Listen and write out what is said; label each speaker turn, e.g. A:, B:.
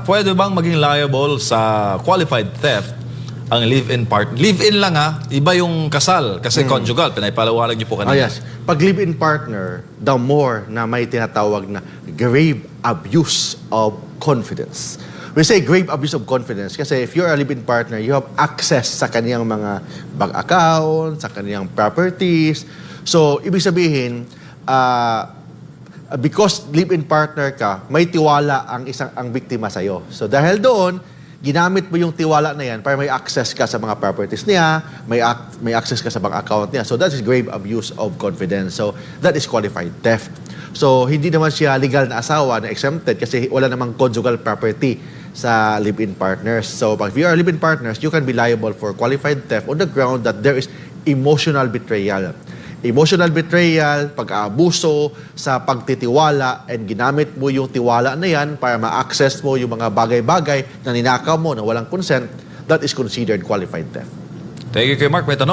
A: pwede bang maging liable sa qualified theft ang live-in partner? Live-in lang ha, iba yung kasal kasi conjugal, pinapaliwanag niyo po kanina.
B: Oh yes, pag live-in partner, the more na may tinatawag na grave abuse of confidence. We say grave abuse of confidence kasi if you're a live-in partner, you have access sa kaniyang mga bank account, sa kaniyang properties. So, ibig sabihin, because live-in partner ka, may tiwala ang biktima sa'yo. So, dahil doon, ginamit mo yung tiwala na yan para may access ka sa mga properties niya, may access ka sa bank account niya. So, that is grave abuse of confidence. So, that is qualified theft. So, hindi naman siya legal na asawa na exempted kasi wala namang conjugal property sa live-in partners. So, if you are live-in partners, you can be liable for qualified theft on the ground that there is emotional betrayal. Emotional betrayal, pag-aabuso sa pagtitiwala, and ginamit mo yung tiwala na yan para ma-access mo yung mga bagay-bagay na ninakaw mo na walang consent, that is considered qualified theft.
A: Thank you, Mark. May tanong?